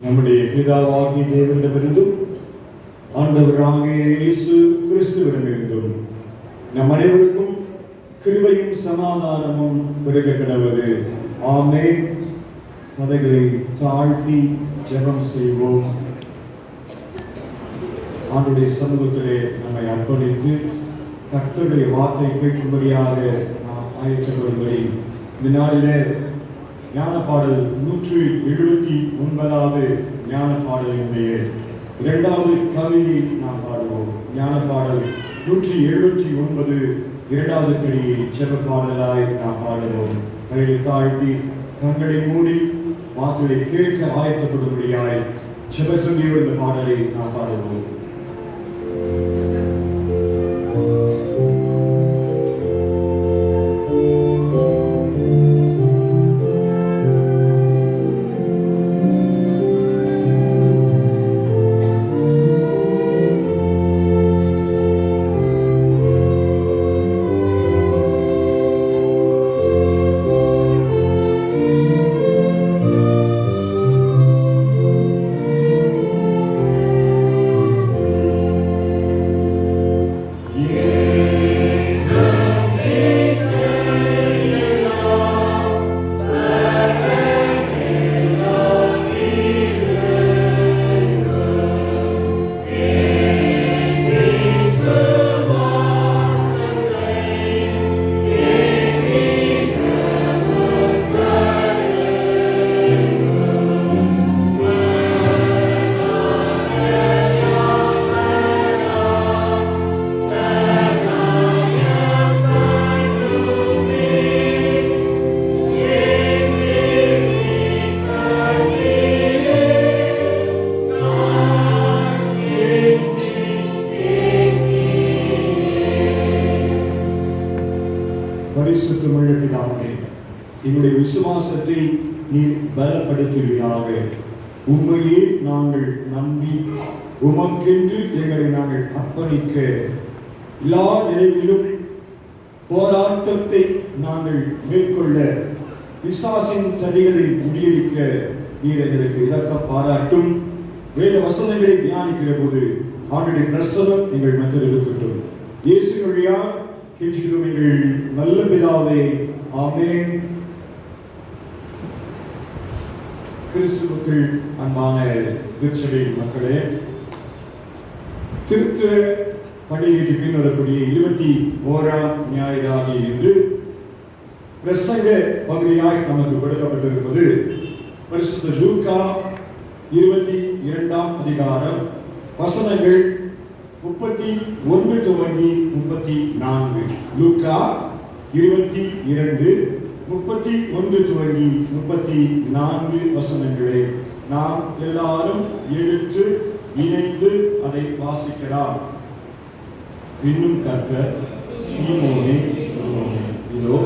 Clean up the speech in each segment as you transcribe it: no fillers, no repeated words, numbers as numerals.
நம்முடைய பிதாவாகிய தேவனிடமிருந்தும் ஆண்டவராகிய இயேசு கிறிஸ்துவிடமிருந்தும் நம் அனைவருக்கும் கிருபையும் சமாதானமும் பெருக கடவது. ஆமென். தலைகளை தாழ்த்தி ஜெபம் செய்வோம். ஆண்டுடைய சமூகத்திலே நம்மை அர்ப்பணித்து கர்த்தருடைய வார்த்தை கேட்கும்படியாக நாம் ஆயத்தப்படும்படி இந்த நாளிலே ஞான பாடல் 179வது ஞான பாடலினுடைய 2வது கவியை நாம் பாடுவோம். ஞான பாடல் 179 2வது கடியை ஜெப பாடலாய் நாம் பாடுவோம். கையை தாழ்த்தி கண்களை மூடி வார்த்தையை கேட்க ஆயத்தப்படும்படியாய் ஜெபசந்தியோடு இந்த பாடலை நாம் பாடுவோம். பரிசுத்தமுள்ள பிதாவே, எங்களுடைய விசுவாசத்தை நீர் பலப்படுத்துவீராக. உண்மையே நாங்கள் நம்பி உமக்கென்று எங்களை நாங்கள் அர்ப்பணிக்க, எல்லா நிலையிலும் போராட்டத்தை நாங்கள் மேற்கொள்ள, பிசாசின் சதிகளை முறியடிக்க நீர் எங்களுக்கு இலக்க பாராட்டும். வேத வசனங்களை தியானிக்கிற போது ஆண்டுடைய பிரசனம் எங்கள் மத்தியில் இருக்கட்டும். இயேசு வழியா கெஞ்சுகிறோம் எங்கள் நல்ல பிதாவே. ஆமென். கிறிஸ்துவுக்குள் அன்பான திருச்சபை மக்களே, திருத்துவ பண்டிகைக்கு பின் வரக்கூடிய 21ஆம் ஞாயிறாகி என்று பிரசங்க பகுதியாய் நமக்கு கொடுக்கப்பட்டிருப்பது பரிசுத்த லூக்கா 22ஆம் அதிகாரம் வசனங்கள் 31 துவங்கி 34. லூக்கா 22 31 துவங்கி 34 வசனங்களை நாம் எல்லாரும் எடுத்து இணைந்து அதை வாசிக்கலாம். இன்னும் கர்த்தர் சீமோனே சீமோனே, இதோ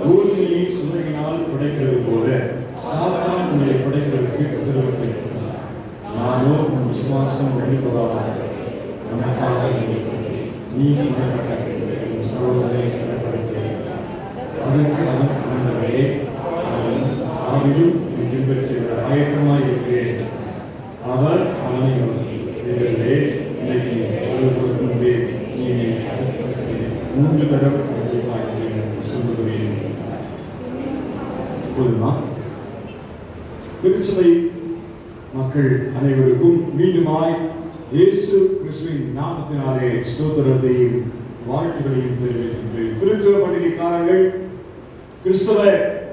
பூமியை சுமையினால் படைக்கிறது போல சாத்தான் உங்களை படைக்கிறதுக்கு உத்தரவிட்டிருக்கிறார். நானோ உன் விசுவாசம் வழிபடாத நமக்காக நீ சகோதரனை சிறப்படுத்தேன். அதற்கு அவன் ஆண்டவரே, அவன் சாவிலும் பின்பற்றுகிற ஆயத்தமாய் இருக்கிறேன். அவர் அவனை நோக்கி, இவர்களே இன்றைக்கு சொல்லுவதற்கு முன்பே நீ 3 தரம் சொல்லுகிறேன். போதுமா? திருச்சபை மக்கள் அனைவருக்கும் மீண்டுமாய் இயேசு கிறிஸ்துவின் நாமத்தினாலே ஸ்தோத்திரத்தையும் வாழ்த்துக்களையும் தெரிவிக்கின்றேன். திருத்துவ பண்டிகை காலங்கள் கிறிஸ்தவ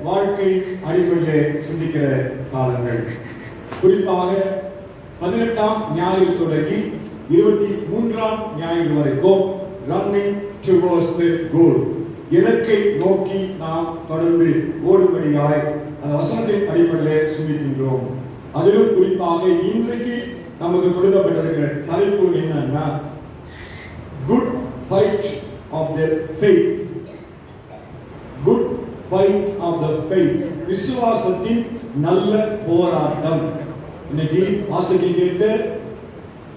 வாழ்க்கை அடிப்படையிலே சிந்திக்கிற காலங்கள். குறிப்பாக 18ஆம் ஞாயிறு தொடங்கி 23ஆம் ஞாயிறு வரைக்கும் ரன்னிங் டுவர்ட்ஸ் தி கோல், இலக்கை நோக்கி நாம் தொடர்ந்து ஓடும்படியாய் அந்த வசனத்தின் அடிப்படையிலே சிந்திக்கின்றோம். அதிலும் குறிப்பாக இன்றைக்கு நமக்கு கொடுக்கப்பட்டிருக்கிற தலைப்பு என்னன்னா, good fight of the faith. Good fight of the faith, விசுவாசத்தின் நல்ல போராட்டம். இன்னைக்கு வாசிக்க கேட்ட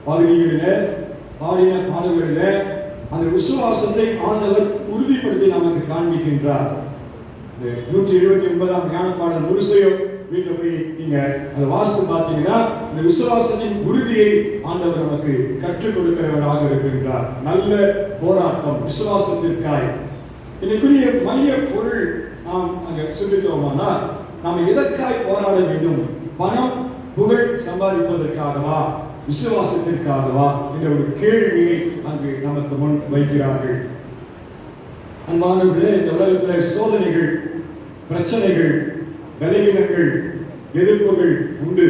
பகுதிகளில் பாடின பாடல்களில் அந்த விசுவாசத்தை ஆண்டவர் உறுதிப்படுத்தி நமக்கு காண்பிக்கின்றார். 179ஆம் ஞான பாடல் முழுசையும் வீட்டில் போய் நீங்க அதை வாசித்து பார்த்தீங்கன்னா இந்த விசுவாசத்தின் உறுதியை ஆண்டவர் நமக்கு கற்றுக் கொடுக்கிறவராக இருக்கின்றார். நல்ல போராட்டம் விசுவாசத்திற்காய். இதற்குரிய மைய பொருள் நாம் அங்கே சொல்லிட்டோமானா, நாம் எதற்காய் போராட வேண்டும்? பணம் புகழ் சம்பாதிப்பதற்காகவா, விசுவாசத்திற்காகவா என்ற ஒரு கேள்வியை அங்கு நமக்கு முன் வைக்கிறார்கள். அன்பானவர்களே, இந்த உலகத்தில் சோதனைகள், பிரச்சனைகள், பலவீனங்கள், எதிர்ப்புகள் உண்டு.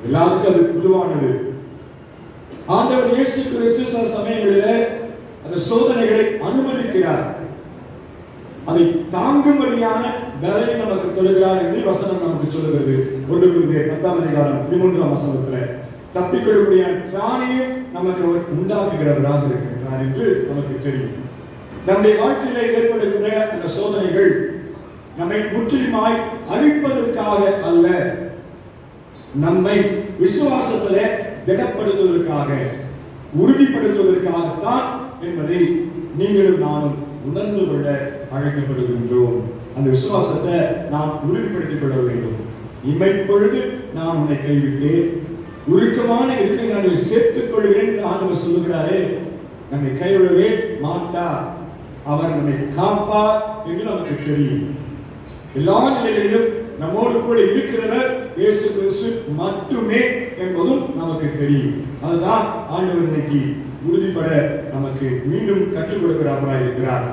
எல்லாருக்கும் அது பொதுவானது. ஆண்டவர் இயேசு கிறிஸ்து சில சமயங்களில் அந்த சோதனைகளை அனுமதிக்கிறார். அதை தாங்கும்படியான பலனை நமக்கு தருகிறார் என்று வசனம் நமக்கு சொல்லுகிறது. 1 கொரிந்தியர் 10:13 தப்பிக்கொள்ளக்கூடிய திராணியை நமக்கு அவர் உண்டாக்குகிறவராக இருக்கின்றார் என்று நமக்கு தெரியும். நம்முடைய வாழ்க்கையில ஏற்படுகின்ற அந்த சோதனைகள் நம்மை முற்றிலுமாய் அழிப்பதற்காக அல்ல, நம்மை விசுவாசத்திலே திடப்படுத்துவதற்காக, உறுதிப்படுத்துவதற்காகத்தான் என்பதை நீங்களும் நானும் உணர்ந்து கொள்ள அழைக்கப்படுகின்றோம். அந்த விசுவாசத்தை நாம் உறுதிப்படுத்திக் கொள்ள வேண்டும். இமைப்பொழுது நான் உன்னை கைவிட்டேன், உருக்கமான இருக்கை நான் சேர்த்துக் கொள்கிறேன் என்று ஆண்டவர் சொல்லுகிறாரே. நம்மை கைவிடவே மாட்டார், அவர் நம்மை காப்பார் என்று நமக்கு தெரியும். எல்லா நிலைகளிலும் நம்மோடு கூட இருக்கிறவர் இயேசு கிறிஸ்து மட்டுமே என்பதும் நமக்கு தெரியும். அதுதான் ஆண்டவர் இன்னைக்கு உறுதிப்பட நமக்கு மீண்டும் கற்றுக் கொடுக்கிறவராக இருக்கிறார்.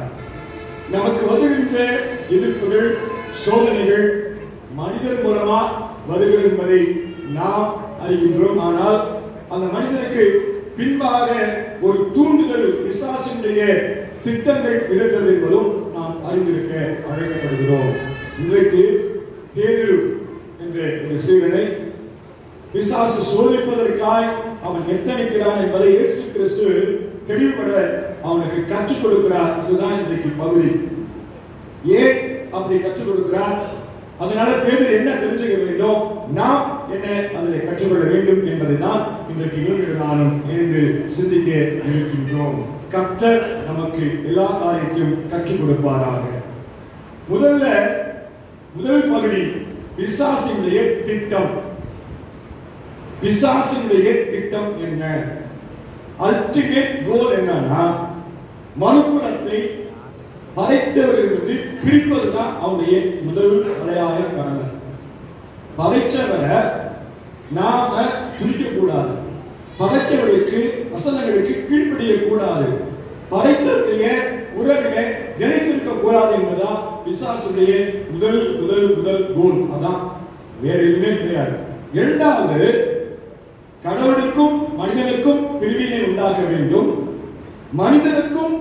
நமக்கு வருகின்ற எதிர்ப்புகள், சோதனைகள் மனிதர் மூலமா வருகிறது என்பதை நாம் அறிகின்றோம். ஆனால் அந்த மனிதனுக்கு பின்பாக ஒரு தூண்டுதல், பிசாசினுடைய திட்டங்கள் இருக்கிறது என்பதும் நாம் அறிந்திருக்க அழைக்கப்படுகிறோம். இன்றைக்கு பேதுரு என்ற ஒரு சீடனை பிசாசு சோதிப்பதற்காய் அவன் எத்தனைக்கிறான் என்பதை இயேசு கிறிஸ்து தெளிவுபட அவனுக்கு கற்றுக் கொடுக்கிறார். அதுதான் இன்றைக்கு பகுதி. ஏன் அப்படி கற்றுக் கொடுக்கிறார்? அதனால பேதுரு என்ன தெரிஞ்சுக்க வேண்டும், நாம் என்ன அதில் கற்றுக்கொள்ள வேண்டும் என்பதை தான் இன்றைக்கு நீங்கள் நானும் இணைந்து சிந்திக்க இருக்கின்றோம். கர்த்தர் நமக்கு எல்லா காரியத்தையும் கற்றுக் கொடுப்பாராக. முதல் பகுதி பிசாசினுடைய திட்டம். பிசாசினுடைய திட்டம் என்ன? அல்டிமேட் கோல் என்னன்னா, மனுக்குலத்தை படைத்தவர்களுக்கு பிரிப்பதுதான் அவனுடைய முதல் தலையாய கடமை. படைச்சவரை நாம துணிக்க கூடாது, படைச்சவர்களுக்கு வசனங்களுக்கு கீழ்ப்படிய கூடாது, படைத்தவருடைய உறவிலே நினைத்திருக்க கூடாது என்பதுதான் பிசாசுடைய முதல் கோல். அதான், வேற எதுவுமே கிடையாது. இரண்டாவது, கடவுளுக்கும் மனிதனுக்கும் பிரிவினை உண்டாக்க வேண்டும், மனிதனுக்கும்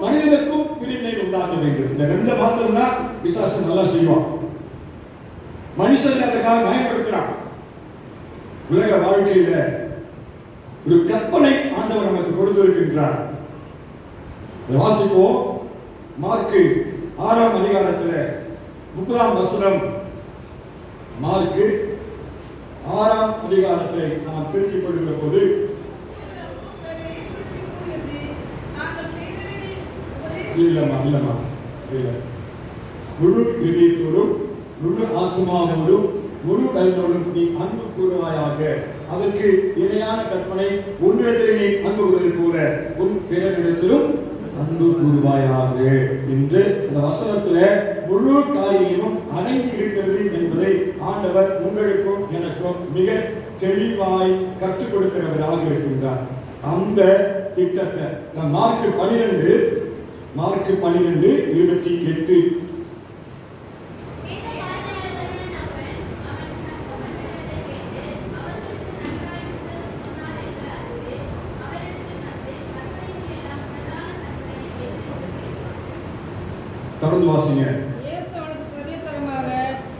பிரிவினை உண்டாக்க வேண்டும். இந்த ரெண்டு மாத்திரம் தான் பிசாசு நல்லா செய்வான். மனுஷன் அதுக்காக பயன்படுத்துறான். உலக வாழ்க்கையில ஒரு கற்பனை ஆண்டவர் நமக்கு கொடுத்திருக்கின்றார். வாசிப்போம். மார்க்கு 6ஆம் அதிகாரத்தில் 30ஆம் வசனம். மார்க்கு 6ஆம் அதிகாரத்தை நாம் திருப்பிக் கொள்கிற போது, இல்லம்மா முழு இதயத்தோடும் முழு ஆத்மாவோடும் முழு பலனோடும் நீ அன்பு கூறுவாயாக. அதற்கு இணையான கற்பனை, உன்னிடத்திலே நீ அன்பு கூறுவது போல உன் பிறரிடத்திலும் அன்பு கூறுவாயாக என்று அந்த வசனத்துல முழு காரியமும் அடங்கி இருக்கிறது என்பதை ஆண்டவர் உங்களுக்கும் எனக்கும் மிக தெளிவாய் கற்றுக் கொடுக்கிறவராக இருக்கின்றார். அந்த திட்டத்தை மார்க்கு 12:28 தொடர்ந்து வாசிங்க. இயேசு அவனுக்கு பிரதியுத்தரமாக,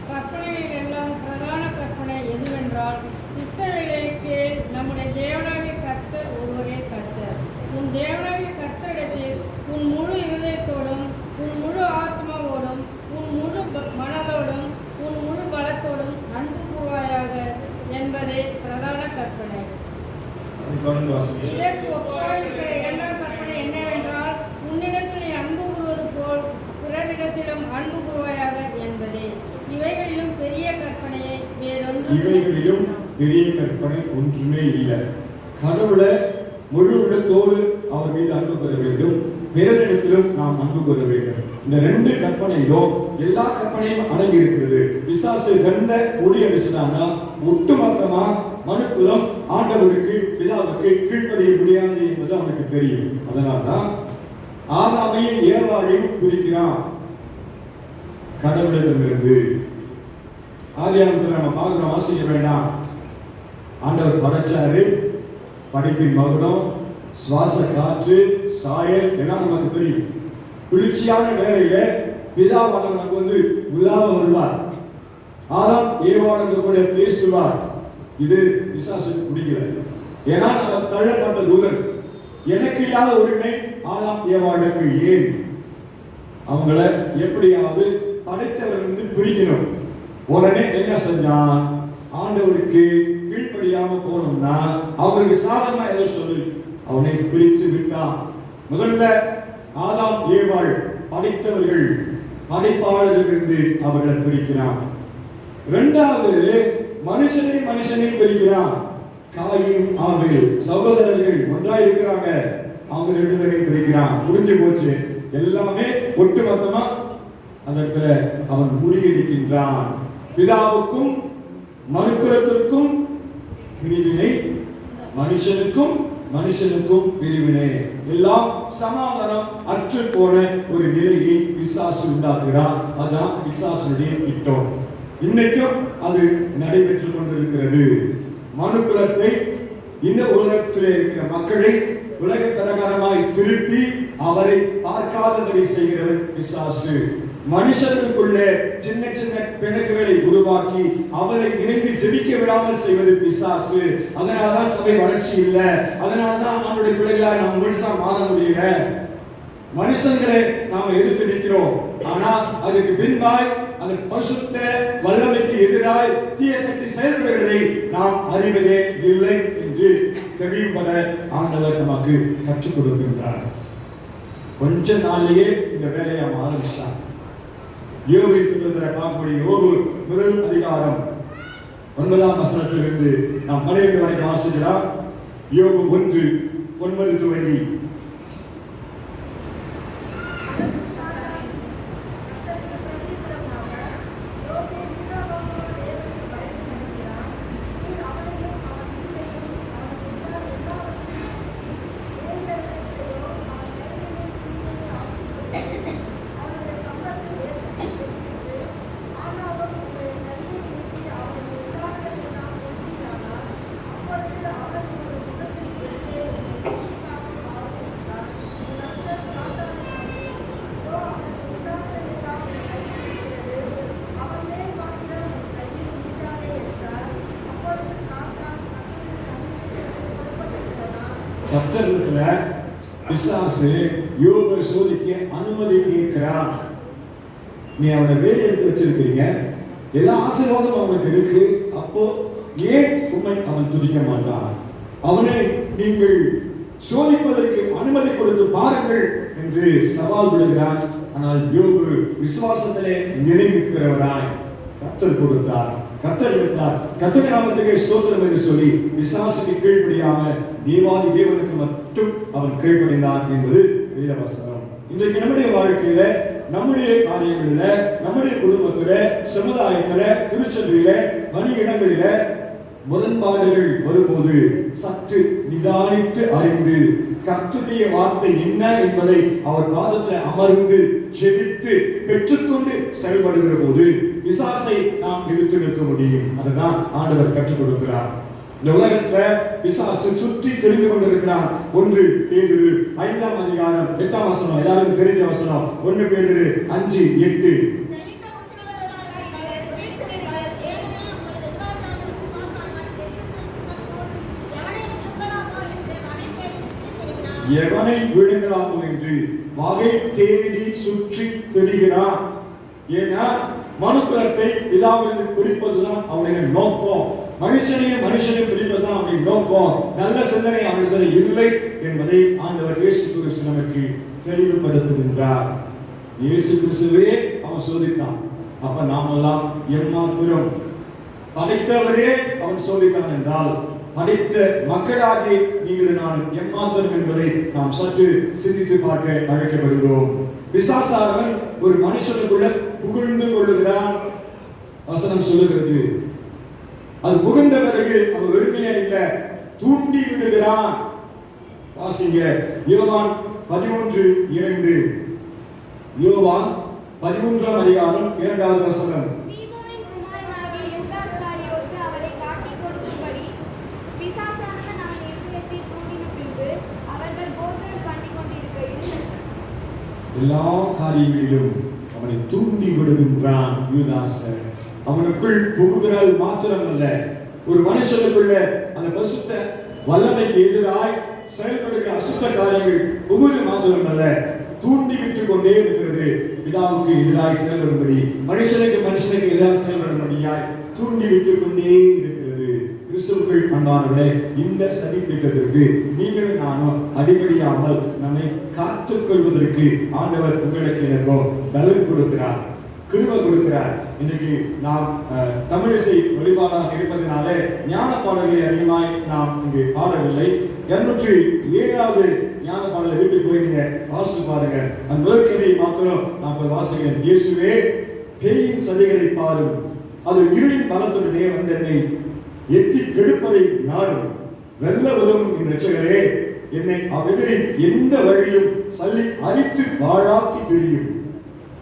கற்பனைகளில் எல்லாம் பிரதான கற்பனை எதுவென்றால், இஸ்ரவேலே கேள், நம்முடைய தேவனாகிய கர்த்தர் ஒருவரே கர்த்தர். உன் தேவனாகிய கர்த்தரிடத்தில் உன் முழு இருதயத்தோடும் உன் முழு ஆத்மாவோடும் உன் முழு மனதோடும் உன் முழு பலத்தோடும் அன்பு கூறுவாயாக என்பதே பிரதான கற்பனை. இதற்கு ஒப்பாக இருக்கிற இரண்டாம் கற்பனை என்னவென்றால், உன்னிடத்தில் நீ அன்பு கூறுவது போல் பிறரிடத்திலும் அன்பு கூறுவாயாக என்பதே. இவைகளிலும் பெரிய கற்பனையை இவைகளிலும் பெரிய கற்பனை ஒன்றுமே இல்லை. கடவுளை முழு உள்ளத்தோடு அவர் மீது அன்பு கூற வேண்டும், பிறரிடத்திலும் நாம் அன்பு கூற வேண்டும். இந்த ரெண்டு கற்பனையிலும் எல்லா கற்பனையும் அடங்கி இருக்கிறது. பிசாசு கண்ட முடியடிச்சுட்டாங்கன்னா ஒட்டுமொத்தமா மனுக்குலம் ஆண்டவருக்கு பிதாவுக்கு கீழ்ப்படிய முடியாது என்பது அவனுக்கு தெரியும். அதனால்தான் ஆதாமையும் ஏவாளையும் பிரிக்கிறான் கடவுளிடமிருந்து. ஆதியாகமத்தில் நம்ம பார்க்கிறோம், வாசிக்க வேண்டாம். ஆண்டவர் படைச்சாரு, படைப்பின் மகுடம், சுவாச காற்று, சாயல் எல்லாம் நமக்கு தெரியும். குளிர்ச்சியான வேலையில பிதாவானவர் வந்து உலாவ வருவார், ஆதாம் ஏவாளர்கள் கூட பேசுவார். இது பிசாசுக்கு பிடிக்கல. ஏன்னா நம்ம தள்ளப்பட்ட தூதன், எனக்கு இல்லாத உரிமை ஆதாம் ஏவாளுக்கு ஏன்? அவங்கள எப்படியாவது படைத்தவர் வந்து பிரிக்கணும். உடனே என்ன செஞ்சான்? ஆண்டவருக்கு கீழ்ப்படியாம போனோம்னா அவருக்கு சாதகமா ஏதோ சொல்லி அவனை பிரித்து விட்டான். முதல்ல ஆதாம் ஏவாள் படைத்தவர்கள் படைப்பாளரிலிருந்து அவர்களை பிரிக்கிறான். இரண்டாவது மனுஷனை பிரிக்கிறான். காயின் ஆபேல் சகோதரர்கள் ஒன்றாய் இருக்கிறாங்க, அவங்க ரெண்டு பேரையும் பிரிக்கிறான். முடிஞ்சு போச்சு, எல்லாமே ஒட்டுமொத்தமா அந்த இடத்துல அவன் முறியடிக்கின்றான். பிதாவுக்கும் மனுக்குலத்திற்கும் பிரிவினை, மனுஷனுக்கும் பிரிவினை, எல்லாம் சமாதானம் அற்று போன ஒரு நிலையை பிசாசு உண்டாக்குகிறான். அதான் பிசாசுடைய திட்டம். இன்னைக்கும் அது நடைபெற்றுக் கொண்டிருக்கிறது. மனுக்குலத்தை, இந்த உலகத்திலே இருக்கிற மக்களை உலக பிரகாரமாய் திருப்பி அவரை பார்க்காதபடி செய்கிறவன் பிசாசு. மனுஷர்களுக்குள்ள சின்ன சின்ன பிணக்குகளை உருவாக்கி அவரை இணைந்து ஜெபிக்க விடாமல் செய்வது பிசாசு. அதனாலதான் சபை வளர்ச்சி இல்லை, அதனாலதான் நம்மளுடைய பிள்ளைகளை நாம் முழுசா மாற முடியல. மனுஷங்களை நாம் எதிர்த்து நிற்கிறோம், ஆனா அதுக்கு பின்பாய் அந்த பரிசுத்த வல்லமைக்கு எதிராய் தீய சக்தி செயல்படுகிறதை நாம் அறிவதே இல்லை என்று தெளிவுபட ஆண்டவர் நமக்கு கற்றுக் கொடுக்கின்றார். கொஞ்ச நாளிலேயே இந்த வேலையை ஆரம்பிச்சார். யோபை புத்தகத்தில் பார்க்கக்கூடிய யோபு முதல் அதிகாரம் 9ஆம் வசனத்திலிருந்து நாம் 12 வரைக்கும் வாசிக்கலாம். யோபு 1:9 துவங்கி கர்த்தரிடத்துல பிசாசு யோபை சோதிக்க அனுமதி கேட்கிறான். நீ அவனை வேலை எடுத்து வச்சிருக்கிறீங்க, எல்லா ஆசீர்வாதம் அவனுக்கு இருக்கு, அப்போ ஏன் உண்மை அவன் துதிக்க மாட்டான்? அவனை நீங்கள் சோதிப்பதற்கு அனுமதி கொடுத்து பாருங்கள் என்று சவால் விடுகிறான். ஆனால் யோபு விசுவாசத்திலே நிறைந்திருக்கிறவராய் கர்த்தர் கொடுத்தார், கர்த்தர் எடுத்தார், கர்த்தருடைய நாமத்துக்கு ஸ்தோத்திரம் என்று சொல்லி பிசாசுக்கு கீழ்ப்படியாம தேவாதி தேவனுக்கு மட்டும் அவன் கீழ்ப்படிந்தான் என்பது வேதவசனம். இன்றைக்கு நம்முடைய வாழ்க்கையில, நம்முடைய காரியங்களில, நம்முடைய குடும்பத்தில, சமுதாயத்தில, திருச்சபையில, பணியிடங்களில முரண்பாடுகள் வரும்போது சற்று நிதானித்து அறிந்து கர்த்தருடைய வார்த்தை என்ன என்பதை அவர் பாதத்தில் அமர்ந்து ஜெபித்து பெற்றுக்கொண்டு செயல்படுகிற போது பிசாசை நாம் எதிர்த்து நிற்க முடியும். அதுதான் ஆண்டவர் கற்றுக் கொடுக்கிறார். இந்த உலகத்துல பிசாசு சுற்றி தெரிந்து கொண்டிருக்கிறான். 1 பேதுரு 5ஆம் அதிகாரம் 8ஆம் வசனம், எல்லாருக்கும் தெரிஞ்ச வசனம். 1 பேதுரு 5:8. எவனை விழுங்கலாமோ என்று வகை தேடி சுற்றி தெரிகிறான். ஏன்னா மனுக்குலத்தை பிதாவிலிருந்து பிரிப்பதுதான் அவனுடைய நோக்கம். மனுஷனையும் பிரிப்பதுதான் அவனுடைய நோக்கம். நல்ல சிந்தனை அவனுக்கு இல்லை என்பதை ஆண்டவர் இயேசு கிறிஸ்து நமக்கு தெளிவுபடுத்துகின்றார். இயேசு கிறிஸ்துவே அவன் சோதித்தான். அப்ப நாமெல்லாம் எம்மாத்திரம்? படைத்தவரே அவன் சோதித்தான் என்றால் படைத்த மக்களாகி நீங்கள் நான் எம்மாத்திரம் என்பதை நாம் சற்று சிந்தித்து பார்க்க அழைக்கப்படுகிறோம். பிசாசானவன் ஒரு மனுஷனுக்குள்ள புகுந்து கொள்ளுகிறான். வசனம் சொல்லுகிறது, அது புகுந்த பிறகு அவன் வெறுமையா இல்ல, தூண்டி விடுகிறான். வாசிங்க யோவான் 13:2. யோவான் 13ஆம் அதிகாரம் 2வது வசனம். சீமோனின் குமாரனாகிய யூதாஸ் காரியோத்து அவரை காட்டிக் கொடுக்கும்படி பிசாசானவன் அவன் இருதயத்தை தூண்டின பின்பு அவர்கள் போஜனம் பண்ணிக் கொண்டிருக்கையில் எல்லா காரியங்களிலும் அவனை தூண்டி விடுகின்றான் யூதாஸ். அவனுக்குள் புகுகிறது மாத்திரமல்ல, ஒரு மனுஷனுக்குள்ள அந்த பரிசுத்த வல்லமைக்கு எதிராய் செயல்படுகிற அசுத்த காரியங்கள் புகுது மாத்திரமல்ல, தூண்டி விட்டுக் கொண்டே இருக்கிறது. பிதாவுக்கு எதிராய் செயல்படும்படி, மனுஷனுக்கு எதிராக செயல்படும்படியாய் தூண்டி விட்டுக் கொண்டே இருக்கிறது. கிறிஸ்துவுக்குள் அன்பானவர்களே, இந்த சதி திட்டத்திற்கு நீங்களும் நானும் அடிபடியாமல் நம்மை காத்துக் கொள்வதற்கு ஆண்டவர் உங்களுக்கு எனக்கும் பலன் கொடுக்கிறார், கிருபை கொடுக்கிறார். இன்னைக்கு நாம் தமிழிசை வழிபாடாக இருப்பதனாலே ஞான பாடல்களை அதிகமாய் நாம் இங்கு பாடவில்லை. 207வது ஞான பாடலை வீட்டுக்கு போய் நீங்க வாசித்து பாருங்க. அந்த முதற்கவியை மாத்திரம் நான் போய் வாசிக்கிறேன். இயேசுவே, பேயின் சதிகளை பாரும், அது இருளின் பலத்துடனே வந்து என்னை எத்தி கெடுப்பதை நாடும், வெல்ல உதவும் என் இரட்சகரே, என்னை அவ்வெதிரை எந்த வழியிலும் சல்லி அரித்து வாழாக்கி தெரியும்.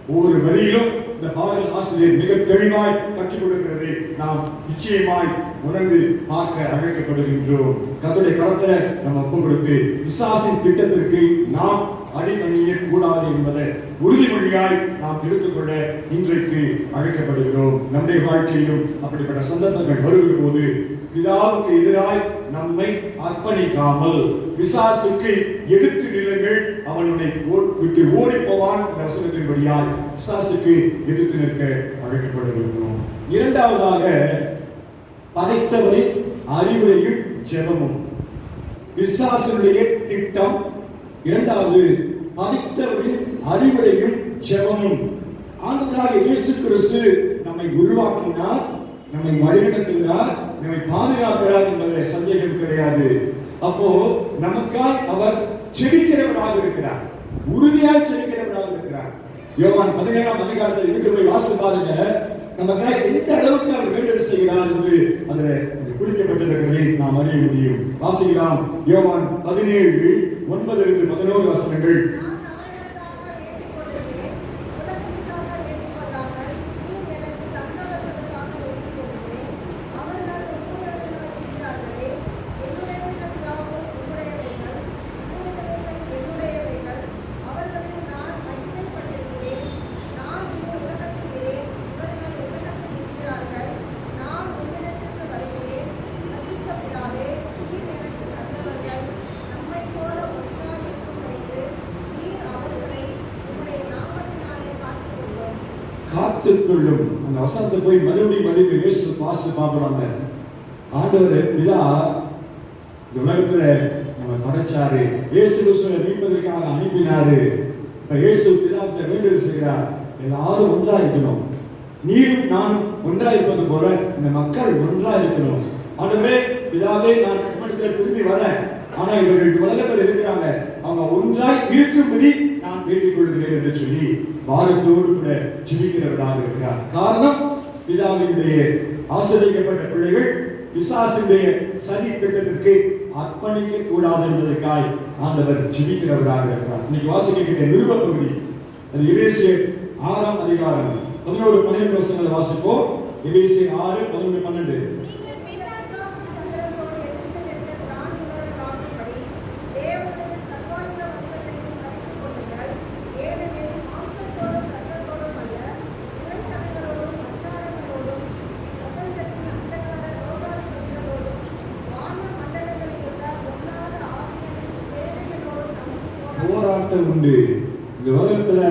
ஒவ்வொரு வரியிலும் இந்த பாடல் ஆசிரியர் மிக தெளிவாய் கற்றுக் கொடுக்கிறது. நாம் நிச்சயமாய் உணர்ந்து பார்க்க அழைக்கப்படுகின்றோம். கர்த்தருடைய கரத்துல நம்ம ஒப்பு கொடுத்து பிசாசின் திட்டத்திற்கு நாம் அடிபணிய கூடாது என்பதை உறுதிமொழியாய் நாம் எடுத்துக்கொள்ள இன்றைக்கு அழைக்கப்படுகிறோம். நம்முடைய வாழ்க்கையிலும் அப்படிப்பட்ட சந்தர்ப்பங்கள் வருகிற போது பிதாவுக்கு எதிராய் நம்மை அர்ப்பணிக்காமல் பிசாசுக்கு எடுத்து நிலுங்கள், அவனுடைய விட்டு ஓடி போவான் என்ற வசனத்தின்படியால் பிசாசுக்கு எதிர்த்து நிற்க அழைக்கப்படுகின்றோம். இரண்டாவதாக, படைத்தவரின் அறிவுரையும் ஜெபமும். பிசாசுடைய திட்டம் இரண்டாவது, படைத்தவரின் அறிவுரையும் ஜெபமும். ஆண்டவராகிய இயேசு கிறிஸ்து நம்மை உருவாக்கினார், நம்மை வழிநடத்துகிறார், நம்மை பாதுகாக்கிறார் என்பதில் சந்தேகம் கிடையாது. அப்போ நமக்காய் அவர் செபிக்கிறவராக இருக்கிறார், உறுதியாய் செபிக்கிறவராக இருக்கிறார். யோவான் 17ஆம் அதிகாரத்தில் வீட்டு போய் வாசி பாருங்க, நமக்காய் எந்த அளவுக்கு அவர் வேண்டுதல் செய்கிறார் என்று அதில் குறிக்கப்பட்டிருக்கிறதை நாம் அறிய முடியும். வாசிக்கலாம். யோவான் 17:9-11 வசனங்கள். காத்துக்கொள்ளும் அந்த வசனத்தை போய் மறுபடியும் இயேசு வாசித்து பார்க்கலாங்க. ஆண்டவர் பிதா இந்த உலகத்துல நம்ம படைச்சாரு, இயேசு கிறிஸ்துவை மீட்பதற்காக அனுப்பினாரு. இப்ப இயேசு பிதாவிட்ட வேண்டுதல் செய்கிறார், எல்லாரும் ஒன்றா இருக்கணும், நீரும் நானும் ஒன்றா இருப்பது போல இந்த மக்கள் ஒன்றா இருக்கணும். ஆண்டவரே, பிதாவே, நான் உம்மிடத்துல திரும்பி வரேன், ஆனா இவர்கள் உலகத்தில் இருக்கிறாங்க, அவங்க ஒன்றாய் இருக்கும்படி நான் வேண்டிக் கொள்கிறேன் என்று சொல்லி பாரத்தோடு கூட ஜெபிக்கிறவராக இருக்கிறார். காரணம், பிதாவினுடைய ஆசீர்வதிக்கப்பட்ட பிள்ளைகள் பிசாசினுடைய சதி திட்டத்திற்கு அர்ப்பணிக்க கூடாது என்பதற்காய் ஆண்டவர் ஜெபிக்கிறவராக இருக்கிறார். இன்னைக்கு வாசிக்கின்ற நிருப பகுதி, அது எபேசியர் 6ஆம் அதிகாரம் 11-12 வசனங்களை வாசிப்போம். எபேசியர் 6:11-12. போராட்டம் உண்டு. இந்த உலகத்துல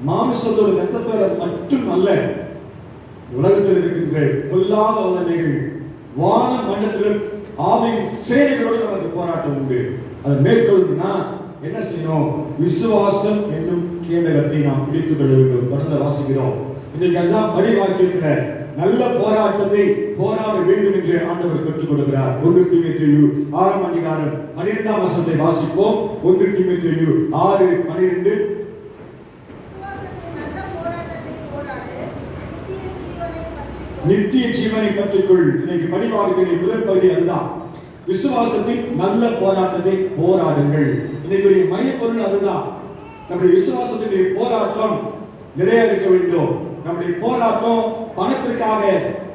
மாமிசத்தோட ரத்தத்தோட மட்டும் அல்ல, உலகத்தில் இருக்கின்ற பொல்லாத வல்லமைகள், வான மண்டலத்திலும் ஆவியின் சேனைகளோடு நமக்கு போராட்டம் உண்டு. அதை மேற்கொள்ளணும்னா என்ன செய்யணும்? விசுவாசம் என்னும் கேடகத்தை நாம் பிடித்துக் கொள்ள வேண்டும். தொடர்ந்து வாசிக்கிறோம். இன்னைக்கு அதான் படி வாக்கியத்துல நல்ல போராட்டத்தை போராட வேண்டும் என்று ஆண்டவர் கற்றுக் கொடுக்கிறார். 1 தீமோத்தேயு 6 அதிகாரம் 12 வசனத்தை வாசிப்போம். 1 தீமோத்தேயு 6:12. நித்திய ஜீவனை கற்றுக்கொள். இன்னைக்கு படி வாக்கியத்தின் முதல் பகுதி அதுதான். விசுவாசத்தின் நல்ல போராட்டத்தை போராடுங்கள். இன்னைக்கு மையப்பொருள் அதுதான். நம்முடைய விசுவாசத்தினுடைய போராட்டம் நிறைய இருக்க வேண்டும். நம்முடைய போராட்டம் பணத்திற்காக,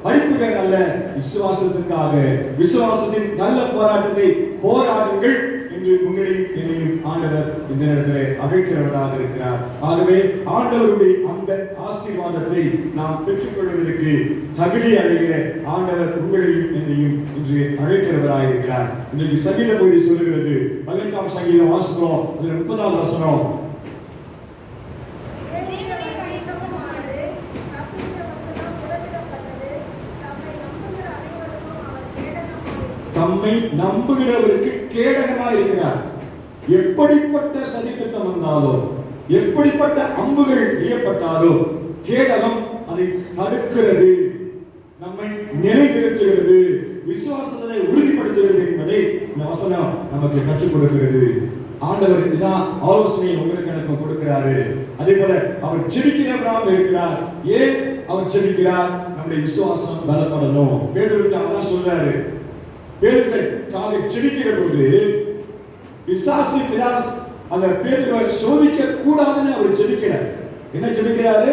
படிப்புக்காக அல்ல, விசுவாசத்திற்காக. விசுவாசத்தின் நல்ல போராட்டத்தை போராடுங்கள் என்று உங்களையும் என்னையும் ஆண்டவர் இந்த நேரத்திலே அழைக்கிறவராக இருக்கிறார். ஆகவே ஆண்டவருடைய அந்த ஆசீர்வாதத்தை நாம் பெற்றுக்கொள்வதற்கு தகுதி அடைய ஆண்டவர் உங்களையும் என்னையும் இன்று அழைக்கிறவராக இருக்கிறார். இன்றைக்கு சங்கீத பகுதி சொல்லுகிறது, 18ஆம் சங்கீதம் வாசிக்கிறோம். அதுல 30ஆம் வசனம், தம்மை நம்புகிறவருக்கு கேடகமாய் இருக்கிறார். எப்படிப்பட்ட சதித்திட்டம் வந்தாலோ, எப்படிப்பட்ட அம்புகள் எய்யப்பட்டாலோ, கேடகம் அதை தடுக்கிறது, நம்மை நிலைநிறுத்துகிறது, விசுவாசத்தை உறுதிப்படுத்துகிறது என்பதை இந்த வசனம் நமக்கு கற்றுக் கொடுக்கிறது. ஆண்டவர் இதான் ஆலோசனை உங்களுக்கு எனக்கு கொடுக்கிறாரு. அதே போல அவர் ஜெபிக்கிறவராக இருக்கிறார். ஏன் அவர் ஜெபிக்கிறார்? நம்முடைய விசுவாசம் பலப்படணும். பேதுருக்கு அதான் சொல்றாரு. பேதுருக்காக ஜெபிக்கிற போது பிசாசு அந்த பேதுருவை சோதிக்க கூடாதுன்னு அவர் ஜெபிக்கிறார். என்ன ஜெபிக்கிறாரு?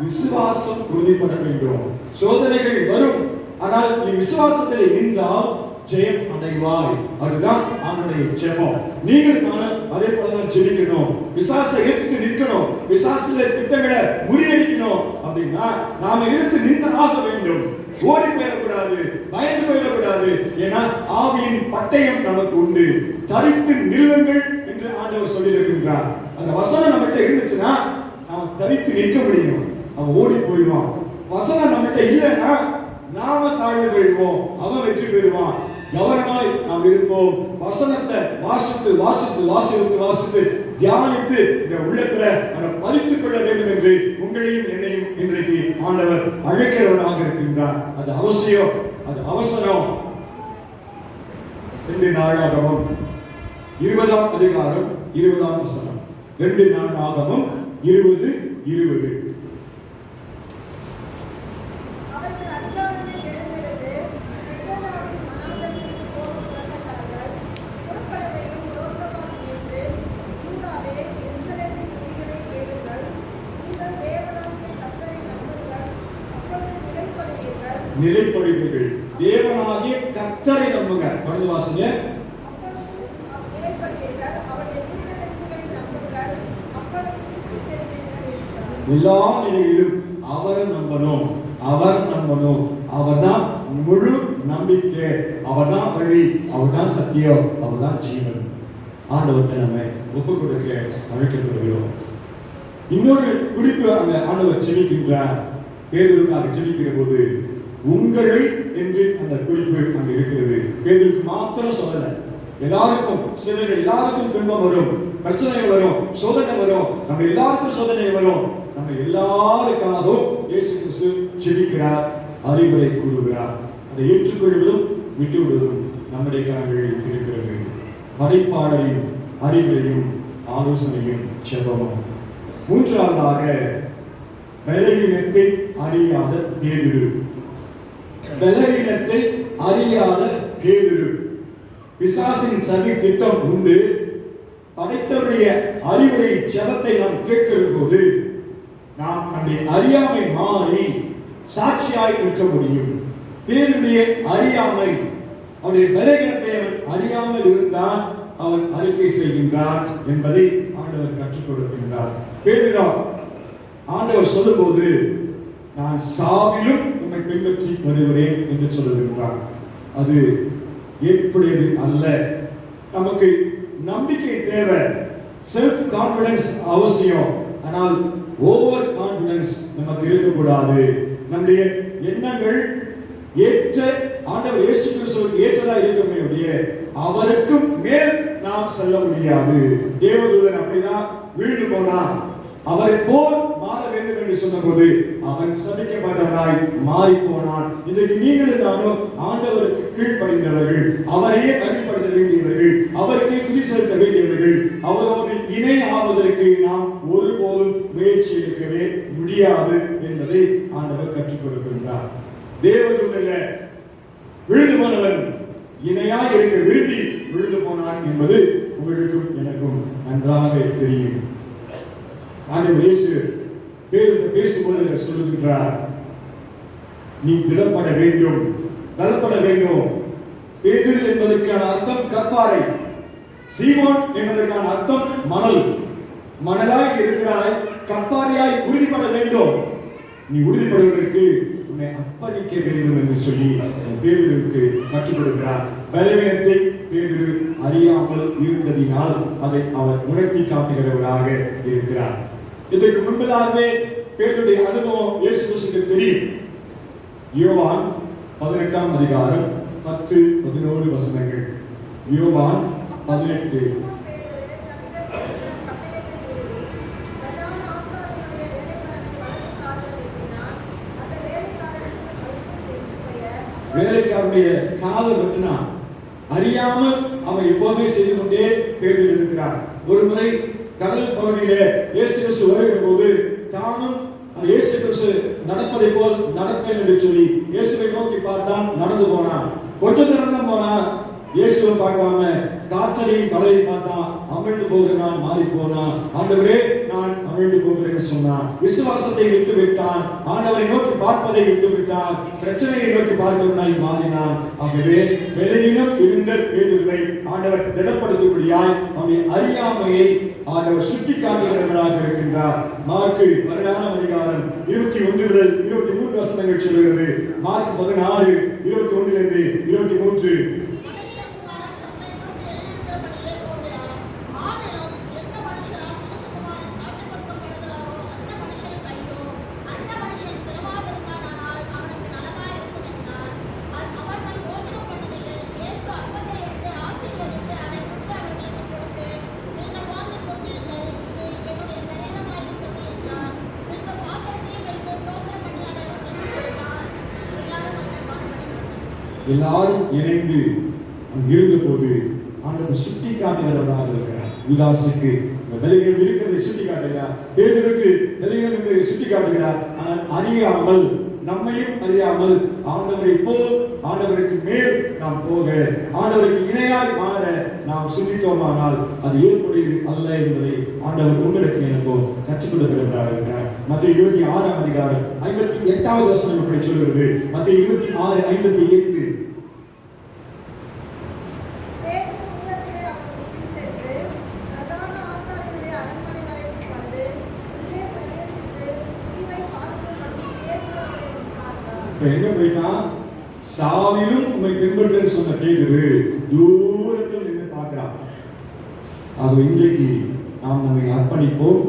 விசுவாசம் உறுதிப்பட வேண்டும். சோதனைகள் வரும், ஆனால் நீ விசுவாசத்தில் நின்றால் ஜெயம் அடைவாய். அதுதான் அவனுடைய ஜெபம். நீங்கள் நானும் அதே போலதான் ஜெபிக்கணும். விசுவாசத்தை எதிர்த்து நிற்கணும். விசுவாசத்திலே திட்டங்களை முறியடிக்கணும். அப்படின்னா நாம எதிர்த்து நின்று ஆக வேண்டும். ஓடி போயிடக்கூடாது, பயந்து போயிடக்கூடாது. ஏன்னா ஆவியின் பட்டயம் நமக்கு உண்டு. தரித்து நில்லுங்கள் என்று ஆண்டவர் சொல்லியிருக்கின்றார். அந்த வசனம் நம்மகிட்ட இருந்துச்சுன்னா நாம தரித்து நிற்க முடியும். அவன் ஓடி போயிடுவான். வசனம் நம்மகிட்ட இல்லைன்னா நாம தாழ்ந்து போயிடுவோம், அவன் வெற்றி பெறுவான். கவனமாய் நாம் இருப்போம். வசனத்தை வாசித்து வாசித்து வாசித்து வாசித்து தியானித்து இந்த உள்ளத்துல அதை பதித்துக் கொள்ள வேண்டும் என்று உங்களையும் என்னையும் இன்றைக்கு ஆண்டவர் அழைக்கிறவராக இருக்கின்றார். அது அவசியம், அது அவசரம். 2 நாளாகமம் 20ஆம் அதிகாரம் 20ஆம் வசனம். 2 நாளாகமம் 20:20. நிலைப்படுவீர்கள். தேவனாகிய கர்த்தரை நம்புங்க. தொடர்ந்து வாசிங்க. எல்லா நிலையிலும் அவரை நம்பணும், அவர் நம்பணும். அவர்தான் முழு நம்பிக்கை, அவர்தான் வழி, அவர்தான் சத்தியம், அவர்தான் ஜீவன். ஆண்டவர்கிட்ட நம்ம ஒப்பு கொடுக்க அழைக்கப்படுகிறோம். இன்னொரு குறிப்பு அந்த ஆண்டவர் ஜெபிக்கின்றார். பேதுருக்காக ஜெபிக்கிற போது உங்களை என்று அந்த குறிப்பு அங்க இருக்கிறது. பேதுருக்கு மாத்திரம் சொல்லல, எல்லாருக்கும் சிலர்கள், எல்லாருக்கும் துன்பம் வரும், பிரச்சனை வரும், சோதனை வரும். நம்ம எல்லாருக்கும் சோதனை வரும். நம்ம எல்லாருக்காகவும் இயேசு கிறிஸ்து ஜெபிக்கிறார், அறிவுரை கூறுகிறார். அதை ஏற்றுக்கொள்வதும் விட்டு விடுவதும் நம்முடைய கரங்களில் இருக்கிறது. படைப்பாளரின் அறிவுரையும் ஆலோசனையும் ஜெபமும். மூன்றாவதாக பலவீனத்தை அறியாத பேதுரு. பலவீனத்தை அறியாத பேதுரு. பிசாசின் சதி திட்டம் உண்டு. படைத்தவருடைய அறிவுரை ஜெபத்தை நாம் கேட்கிற போது நாம் நம்முடைய அறியாமை மாறி சாட்சியாய் நிற்க முடியும். பேதுருடைய அறியாமை, அவனுடைய பலவீனத்தை அவன் அறியாமல் இருந்தால் அவன் அறிக்கை செய்கின்றான் என்பதை ஆண்டவர் கற்றுக் கொடுக்கின்றார். பேதுரு ஆண்டவர் சொல்லும்போது நான் சாவிலும் உம்மை பின்பற்றி வருகிறேன் என்று சொல்லுகின்றார். அது ஏற்புடையது அல்ல. நமக்கு நம்பிக்கை தேவை, செல்ஃப் கான்பிடன்ஸ் அவசியம். ஆனால் ஓவர் கான்பிடன்ஸ் நமக்கு இருக்கக்கூடாது. நம்முடைய எண்ணங்கள் ஏற்ற ஆண்டவர் இயேசு கிறிஸ்துவுக்கு ஏற்றதா இருக்கக்கூடிய அவருக்கு மேல் நாம் செல்ல முடியாது. தேவதூதன் அப்படிதான் விழுந்து போனான். அவரை போல் மாற வேண்டும் என்று சொன்னபோது அவன் சபிக்கப்பட்டவனாய் மாறி போனான். இன்றைக்கு நீங்களும் நானும் ஆண்டவருக்கு கீழ்ப்படிந்தவர்கள், அவரையே மகிமைப்படுத்த வேண்டியவர்கள், அவருக்கே துதி செலுத்த வேண்டியவர்கள். அவரோடு இணை ஆவதற்கு நாம் ஒருபோதும் முயற்சி எடுக்கவே முடியாது என்பதை ஆண்டவர் கற்றுக் கொடுக்கின்றார். தேவதூதல்ல விழுந்து போனவன் இணையாக இருக்க விரும்பி விழுந்து போனான் என்பது உங்களுக்கும் எனக்கும் நன்றாக தெரியும். ஆண்டவர் இயேசு பேசும்போது சொல்லுகின்றார், நீ திடப்பட வேண்டும், பலப்பட வேண்டும். பேதுரு என்பதற்கான அர்த்தம் கற்பாறை, சீமோன் என்பதற்கான அர்த்தம் மணல். மணலாய் இருக்கிறாய், கற்பாறையாய் உறுதிப்பட வேண்டும். நீ உறுதிப்படுவதற்கு உன்னை அர்ப்பணிக்க வேண்டும் என்று சொல்லி பேதுருக்கு கற்றுக் கொடுக்கிறார். பலவீனத்தை பேதுரு அறியாமல் இருந்ததினால் அதை அவர் உணர்த்தி காட்டுகிறவராக இருக்கிறார். இதற்கு முன்பதாகவே பேதுருடைய அனுபவம் இயேசு கிறிஸ்துவுக்கு தெரியும். யோவான் 18ஆம் அதிகாரம் 10-11 வசனங்கள். யோவான் 18. வேலைக்காரனுடைய காதை வெட்டினான். அறியாமல் அவன் எப்போதுமே செய்து கொண்டே பேதில் இருக்கிறார். ஒரு முறை கடல் பகுதியில இயேசு கிறிஸ்து வருகிற போது தானும் அந்த இயேசு கிறிஸ்து நடப்பதை போல் நடப்பேன் என்று சொல்லி இயேசுவை நோக்கி பார்த்தான், நடந்து போனான். கொஞ்ச நேரம் தான் போனான், இயேசுவை பார்க்காம காற்றலையும் கடலையும் பார்த்தான், அமிழ்ந்து போகிறான், மாறி போனான். ஆண்டவரே நான் அமிழ்ந்து போகிறேன் சொன்னான். விசுவாசத்தை விட்டு விட்டான், ஆண்டவரை நோக்கி பார்ப்பதை விட்டு விட்டான், பிரச்சனையை நோக்கி பார்க்கிறவனாய் மாறினான். ஆகவே வெளியிலும் இருந்த பேதுருவை ஆண்டவர் திடப்படுத்தக்கூடியாய் அவனுடைய அறியாமையை ஆண்டவர் சுட்டி காட்டுகிறவராக இருக்கின்றார். மார்க்கு 16ஆம் அதிகாரம் 21 முதல் 23 வசனங்கள் சொல்கிறது. மார்க் 16 21 23. எல்லாரும் இணைந்து இருந்த போது ஆண்டவர் சுட்டி காட்டுகிறவராக இருக்கிறார். யூதாசுக்கு பலவீனம் இருக்கிறதை சுட்டி காட்டுகிறார், பேதுருக்கு பலவீனம் என்பதை சுட்டி காட்டுகிறார். ஆனால் அறியாமல், நம்மையும் அறியாமல் ஆண்டவரை போல், ஆண்டவருக்கு மேல் நாம் போக, ஆண்டவருக்கு இணையாய் மாற நாம் சிந்தித்தோமானால் அது ஏற்புடையது அல்ல என்பதை ஆண்டவர் உங்களுக்கு எனக்கோ கற்றுக் கொடுக்கிறவராக இருக்கிறார். மத்திய 26ஆம் அதிகாரம் 58வது வசனம் இப்படி சொல்கிறது. மத்திய 26:58. எங்க போயிட்டா, சாவிலும் உண்மை பின்பற்ற சொன்ன பேதுரு தூரத்தில் நின்று பார்க்கிறான். ஆக இன்றைக்கு நாம் நம்மை அர்ப்பணிப்போம்,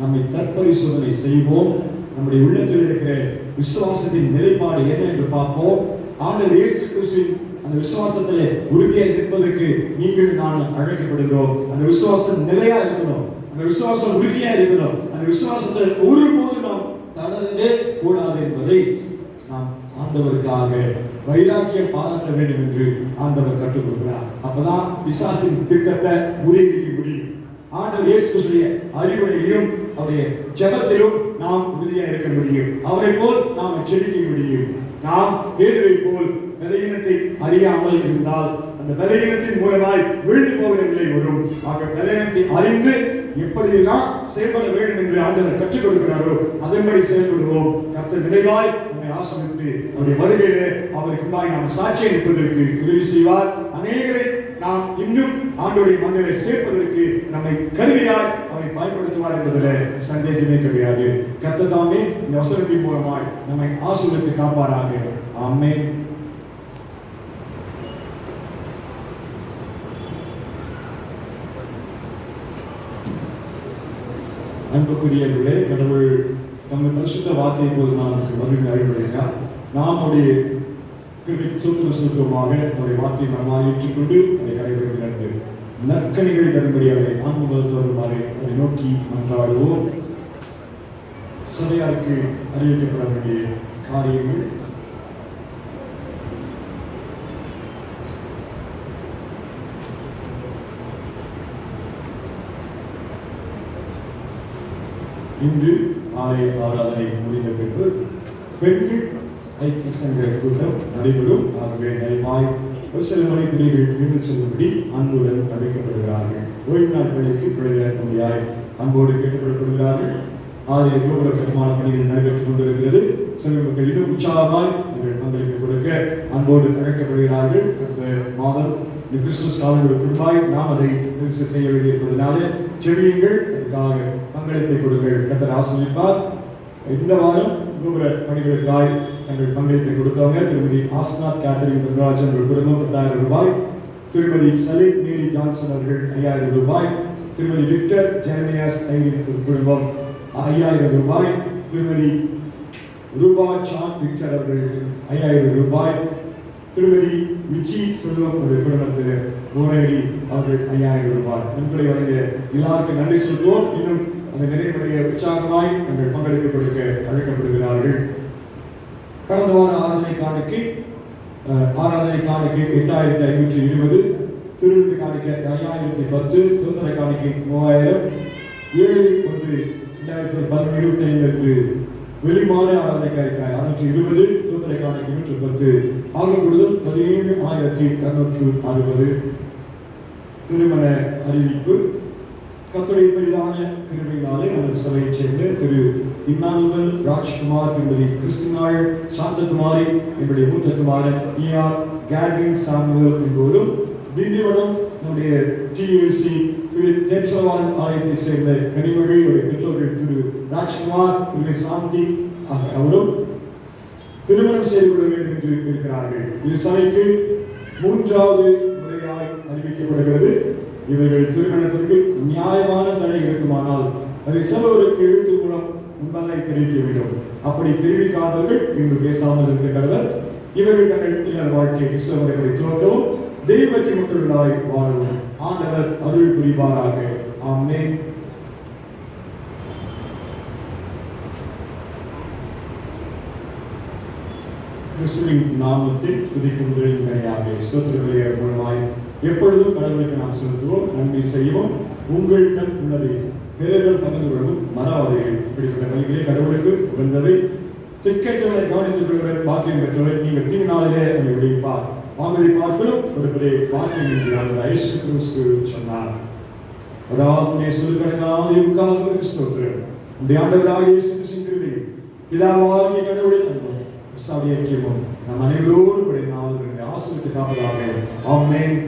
நம்மை தற்பரிசோதனை செய்வோம், நம்முடைய உள்ளத்தில் இருக்கிற விசுவாசத்தின் நிலைப்பாடு என்ன என்று பார்ப்போம். ஆண்டவர் இயேசு கிறிஸ்துவின் அந்த விசுவாசத்திலே உறுதியாக இருப்பதற்கு நீங்கள் நான் அழைக்கப்படுகிறோம். அந்த விசுவாசம் நிலையா இருக்கணும், அந்த விசுவாசம் உறுதியா இருக்கணும். அந்த விசுவாசத்தில் ஒருபோது நாம் தளரவே கூடாது என்பதை நாம் ஆண்டவருக்காக வைராக்கியம் பாராட்ட வேண்டும் என்று ஆண்டவர் கற்றுக் கொடுக்கிறார். அப்பதான் பிசாசின் திட்டத்தை முறியடிக்க முடியும். ஆண்டவர் இயேசு கிறிஸ்துவின் அறிவுரையிலும் அவருடைய ஜெபத்திலும் நாம் உறுதியா இருக்க முடியும். அவரை போல் நாம் செழிக்க முடியும். நாம் பேதுருவை போல் பலவீனத்தை அறியாமல் இருந்தால் அந்த பலவீனத்தின் மூலமாய் விழுந்து போகிற நிலை வரும். ஆக பலவீனத்தை அறிந்து எப்படியெல்லாம் செயல்பட வேண்டும் என்று ஆண்டவர் கற்றுக் கொடுக்கிறாரோ அதன்படி செயல்படுவோம். கர்த்தர் நிறைவாய் நம்மை ஆசீர்வதித்து அவருடைய வருகையிலே அவருக்குள்ளாய் நாம் சாட்சியை நிற்பதற்கு உதவி செய்வார். அநேகரை நாம் இன்னும் ஆண்டவருடைய மந்தையை சேர்ப்பதற்கு நம்மை கருவியாய் அவரை பயன்படுத்துவார் என்பதில் சந்தேகமே கிடையாது. கர்த்தர் தாமே இந்த வசனத்தின் மூலமாய் நம்மை ஆசீர்வதித்து காப்பாராக. ஆமென். அன்புக்குரியவர்களே, கடவுள் நம்ம பரிசுத்த வார்த்தையை போது நாம் மறுபடியும் அறிவுறுத்தினார். நாம் அவருடைய கிருபைக்கு சொத்து செலுத்துவமாக அவருடைய வார்த்தையை நம்மால் ஏற்றுக்கொண்டு அதை கடைபிடித்து நடந்து நற்கனிகளை தரும்படியாக ஆன்மீகத்தோருமாறு அதை நோக்கி மன்றாடுவோம். சபையாருக்கு அறிவிக்கப்பட வேண்டிய காரியங்கள். இன்று ஆலய ஆராதனை முடிந்த பின்பு பெண்கள் ஐக்கிய சங்க கூட்டம் நடைபெறும். ஆகவே தயவாய் ஒரு சில மணிக்குறிகள் இருந்து செல்லும்படி அன்புடன் அழைக்கப்படுகிறார்கள். ஓய்வு நாட்களுக்கு பிழைக்க முடியாய் அன்போடு கேட்டுக்கொள்ளப்படுகிறார்கள். ஆலய கோபுர கட்டுமான பணிகள் நடைபெற்றுக் கொண்டிருக்கிறது. சில மக்கள் இன்னும் உற்சாகமாய் தங்கள் பங்களிப்பு கொடுக்க அன்போடு அழைக்கப்படுகிறார்கள். இந்த மாதம் கிறிஸ்துமஸ் காலங்களுக்கு முன்பாய் நாம் அதை செய்ய வேண்டியிருப்பதனால செவியுங்கள், அதுக்காக பங்களிப்பை கொடுங்கள். கர்த்தர் ஆசீர்வதிப்பார். இந்த வாரம் கோபுர பணிகளுக்காய் தங்கள் பங்களிப்பை கொடுத்தவங்க திருமதி ஆஸ்நாத் கேத்தரின் தன்ராஜன் குடும்பம் 10,000 ரூபாய், திருமதி சலீம் மேரி ஜான்சன் அவர்கள் 5,000 ரூபாய், திருமதி விக்டர் ஜெரமியாஸ் குடும்பம் 5,000 ரூபாய், திருமதி ரூபா சான் விக்டர் அவர்கள் 5,000 ரூபாய், திருமதி விஜி செல்வம் அவர்கள் குடும்பத்தில் நூறடி அவர்கள் 5,000 ரூபாய் நன்கொடை வழங்க எல்லாருக்கும் நன்றி சொல்வோம். இன்னும் அந்த நிறைவுடைய உற்சாகமாய் தங்கள் பங்களிப்பு கொடுக்க அழைக்கப்படுகிறார்கள். கடந்த வார ஆராதனை காணிக்கை 8,520, திருவிழு காணிக்கை 5,010, தோத்தரை காணிக்கை 3,000, 7/1/2025 வெளிமாத ஆராதனை காணிக்கை 620, தோத்தரை காணிக்கை 110, ஆக கூடுதல் 17,260. திருமண அறிவிப்பு. கர்த்தருடைய பெரிதான கிருபையினாலே நமது சபையைச் சேர்ந்த திரு இம்மானுவேல் ராஜ்குமார், திருமதி கிறிஸ்டினாள் சாந்தகுமாரி, என்னுடைய மூத்த குமாரன் ER கேட்வின் சாமுவேல் என்பவரும், திண்டிவனம் நம்முடைய TUC தேற்றவாளன் ஆலயத்தை சேர்ந்த கனிமொழியுடைய பெற்றோர்கள் திரு ராஜ்குமார், திருமதி சாந்தி அவரும் திருமணம் செய்து கொள்ள வேண்டும் என்று இருக்கிறார்கள். இது சபைக்கு 3வது முறையாய் அறிவிக்கப்படுகிறது. இவர்கள் திருமணத்திற்கு நியாயமான தடை இருக்குமானால் அதை செலவருக்கு எழுத்து மூலம் முன்பதாக தெரிவிக்க வேண்டும். அப்படி தெரிவிக்காதவர்கள் இன்று பேசாமல் இருக்க கடவர். இவர்கள் தங்கள் இல்லற வாழ்க்கை விசுவாசத்தை துவக்கவும் தெய்வத்தை மக்களாய் வாழவும் ஆண்டவர் அருள் புரிவாராக. ஆமென். கிறிஸ்துவின் நாமத்தில் துதிக்கும் முதலியாக ஸ்தோத்திரங்களை மூலமாய் எப்பொழுதும் கடவுளுக்கு நாம் செலுத்துவோம், நன்மை செய்வோம். உங்களிடம் உள்ளதை பிறர்கள் பகிர்ந்து கொள்ளவும் மறவாதீர்கள். இப்படிப்பட்ட வழிகளே கடவுளுக்கு உகந்தவை. திக்கற்றவனை கவனித்துக் கொள்வதை பாக்கியம் பெற்றவர். நீங்கள் தீவினாலே அதை உடைப்பார், வாங்குவதை பார்க்கலும் கொடுப்பதை பாக்கியம் என்று இயேசு கிறிஸ்து சொன்னார். அதாவது சொல்லுக்காக ஸ்தோத்திரம். உடைய ஆண்டவராக இயேசு கிறிஸ்துவின் பிதாவாகிய கடவுளின் அன்பும் ஐக்கியமும் நம் அனைவரோடு கூட நாள் ஆசிரியத்துக்காக. ஆமென்.